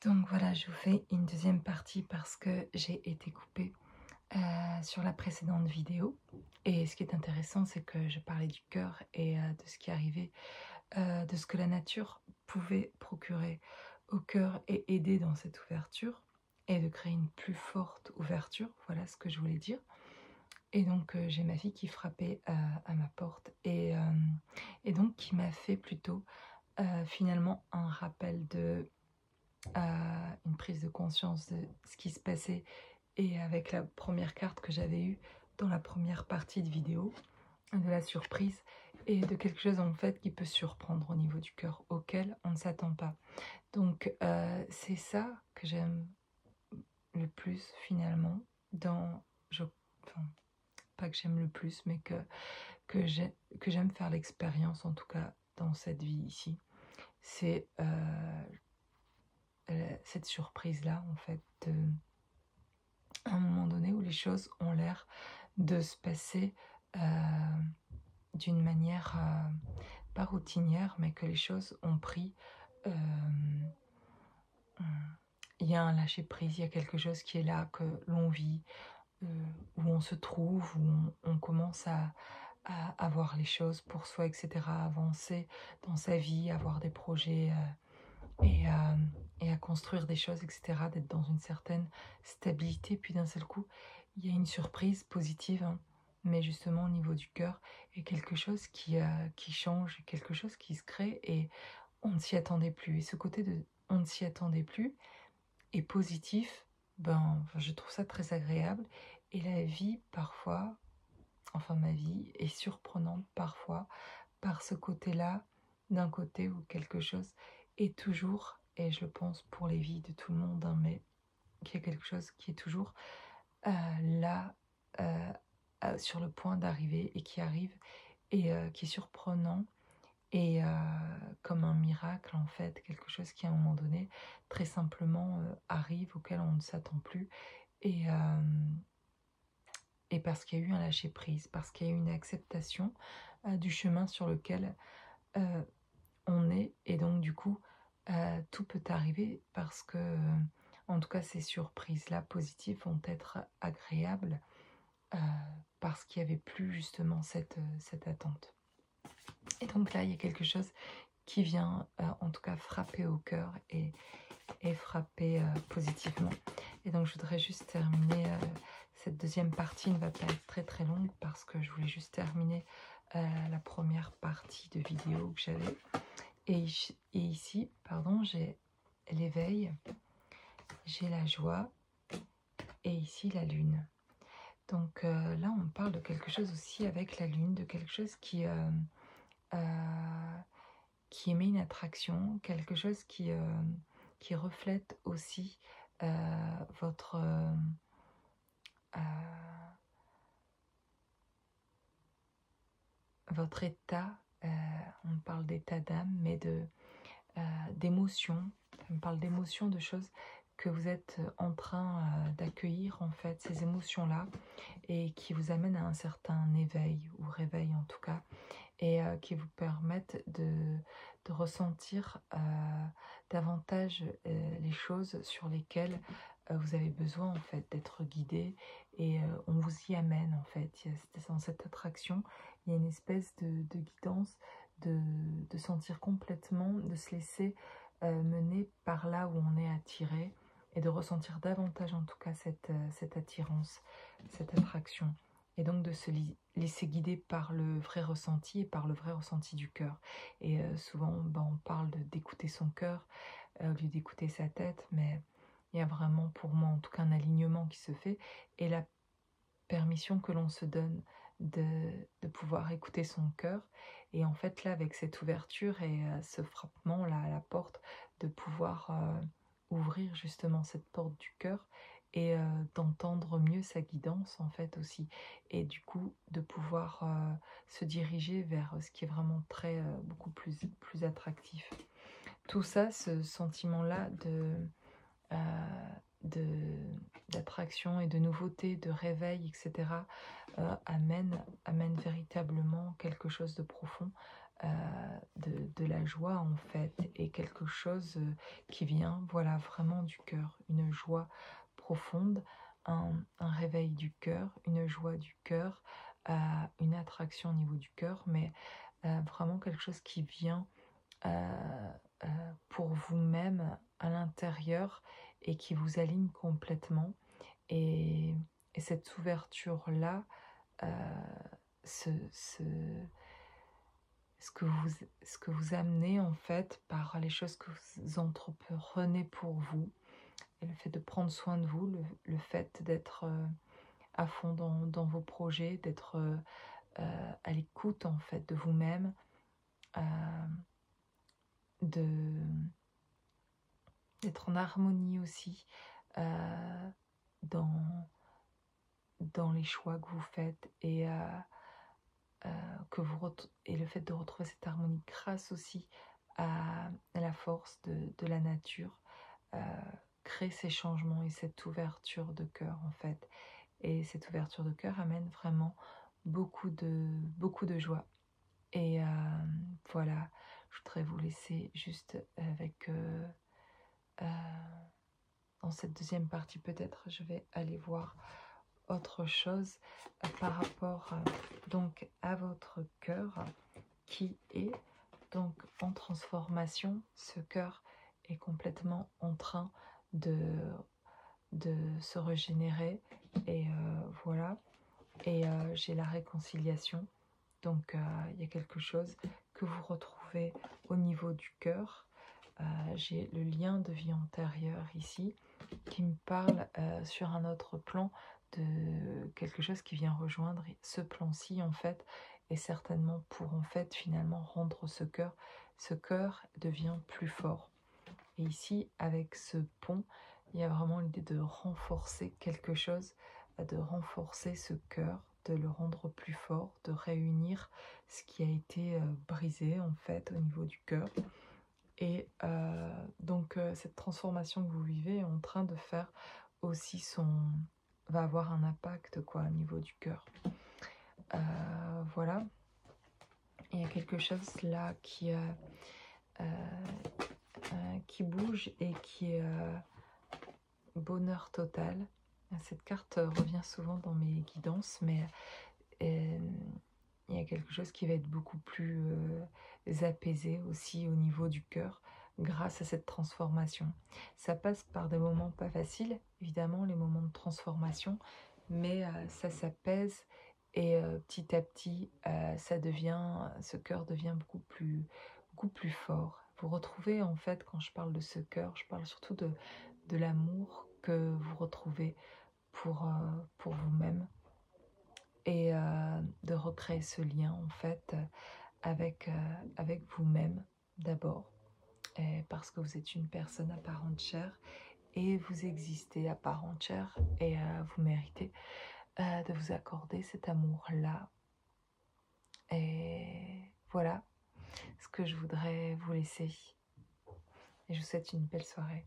Donc voilà, je vous fais une deuxième partie parce que j'ai été coupée sur la précédente vidéo. Et ce qui est intéressant, c'est que je parlais du cœur et de ce qui arrivait, de ce que la nature pouvait procurer au cœur et aider dans cette ouverture et de créer une plus forte ouverture. Voilà ce que je voulais dire. Et donc j'ai ma fille qui frappait à ma porte et donc qui m'a fait plutôt finalement un rappel de une prise de conscience de ce qui se passait et avec la première carte que j'avais eue dans la première partie de vidéo, de la surprise et de quelque chose en fait qui peut surprendre au niveau du cœur auquel on ne s'attend pas. Donc c'est ça que j'aime le plus finalement dans, enfin, pas que j'aime le plus, mais que j'aime faire l'expérience en tout cas dans cette vie ici. C'est cette surprise-là, en fait, à un moment donné où les choses ont l'air de se passer d'une manière pas routinière, mais que les choses ont pris. Il y a un lâcher-prise, il y a quelque chose qui est là, que l'on vit, où on se trouve, où on commence à voir les choses pour soi, etc., à avancer dans sa vie, à avoir des projets et à construire des choses, etc., d'être dans une certaine stabilité. Puis d'un seul coup, il y a une surprise positive, hein, mais justement au niveau du cœur, et quelque chose qui change, quelque chose qui se crée, et on ne s'y attendait plus. Et ce côté de on ne s'y attendait plus est positif, je trouve ça très agréable. Et la vie, parfois, enfin ma vie, est surprenante parfois par ce côté-là, d'un côté où quelque chose est toujours, et je pense pour les vies de tout le monde, hein, mais qu'il y a quelque chose qui est toujours là, sur le point d'arriver et qui arrive et qui est surprenant et comme un miracle en fait, quelque chose qui à un moment donné très simplement arrive auquel on ne s'attend plus et, euh, et parce qu'il y a eu un lâcher prise, parce qu'il y a eu une acceptation du chemin sur lequel on est, et donc du coup tout peut arriver parce que en tout cas ces surprises là positives vont être agréables euh, parce qu'il n'y avait plus justement cette attente. Et donc là il y a quelque chose qui vient en tout cas frapper au cœur et frapper positivement. Et donc je voudrais juste terminer, cette deuxième partie ne va pas être très très longue parce que je voulais juste terminer la première partie de vidéo que j'avais. Et ici, pardon, j'ai l'éveil, j'ai la joie et ici la lune. Donc là, on parle de quelque chose aussi avec la lune, de quelque chose qui émet une attraction, quelque chose qui reflète aussi votre état. On parle d'état d'âme, mais d'émotions. On parle d'émotions, de choses que vous êtes en train d'accueillir, en fait, ces émotions-là, et qui vous amènent à un certain éveil, ou réveil en tout cas, et qui vous permettent de ressentir davantage les choses sur lesquelles vous avez besoin en fait d'être guidé, et on vous y amène en fait. Dans cette attraction, il y a une espèce de guidance, de sentir complètement, de se laisser mener par là où on est attiré, et de ressentir davantage en tout cas cette attirance, cette attraction, et donc de se laisser guider par le vrai ressenti et par le vrai ressenti du cœur. Et souvent on parle d'écouter son cœur au lieu d'écouter sa tête, mais il y a vraiment pour moi en tout cas un alignement qui se fait, et la permission que l'on se donne de pouvoir écouter son cœur. Et en fait là, avec cette ouverture et ce frappement là à la porte, de pouvoir ouvrir justement cette porte du cœur et d'entendre mieux sa guidance en fait aussi, et du coup de pouvoir se diriger vers ce qui est vraiment très beaucoup plus attractif. Tout ça, ce sentiment là d'attraction et de nouveauté, de réveil, etc., amène véritablement quelque chose de profond de la joie en fait, et quelque chose qui vient, voilà, vraiment du cœur, une joie profonde, un réveil du cœur, une joie du cœur, une attraction au niveau du cœur, mais vraiment quelque chose qui vient pour vous-même à l'intérieur et qui vous aligne complètement. Et, et cette ouverture-là, ce, ce, ce que vous amenez en fait par les choses que vous entreprenez pour vous, et le fait de prendre soin de vous, le fait d'être à fond dans vos projets, d'être à l'écoute en fait de vous-même, euh, de d'être en harmonie aussi dans, dans les choix que vous faites, et le fait de retrouver cette harmonie grâce aussi à la force de la nature, euh, crée ces changements et cette ouverture de cœur en fait. Et cette ouverture de cœur amène vraiment beaucoup de joie. Et voilà, je voudrais vous laisser juste avec dans cette deuxième partie, peut-être je vais aller voir autre chose par rapport donc à votre cœur qui est donc en transformation. Ce cœur est complètement en train de, de se régénérer, et voilà. Et j'ai la réconciliation, donc il y a quelque chose que vous retrouvez au niveau du cœur. J'ai le lien de vie antérieure ici qui me parle sur un autre plan de quelque chose qui vient rejoindre ce plan-ci en fait, et certainement pour en fait finalement rendre ce cœur devient plus fort. Et ici avec ce pont, il y a vraiment l'idée de renforcer quelque chose, de renforcer ce cœur, de le rendre plus fort, de réunir ce qui a été brisé en fait au niveau du cœur. Et donc cette transformation que vous vivez est en train de faire aussi va avoir un impact quoi au niveau du cœur. Voilà. Il y a quelque chose là qui bouge et qui est bonheur total. Cette carte revient souvent dans mes guidances, mais il y a quelque chose qui va être beaucoup plus apaisé aussi au niveau du cœur grâce à cette transformation. Ça passe par des moments pas faciles, évidemment, les moments de transformation, mais ça s'apaise, et petit à petit, ce cœur devient beaucoup plus fort. Vous retrouvez en fait, quand je parle de ce cœur, je parle surtout de l'amour que vous retrouvez pour vous-même, et de recréer ce lien en fait avec vous-même d'abord, parce que vous êtes une personne à part entière et vous existez à part entière, et vous méritez de vous accorder cet amour-là. Et voilà ce que je voudrais vous laisser, et je vous souhaite une belle soirée.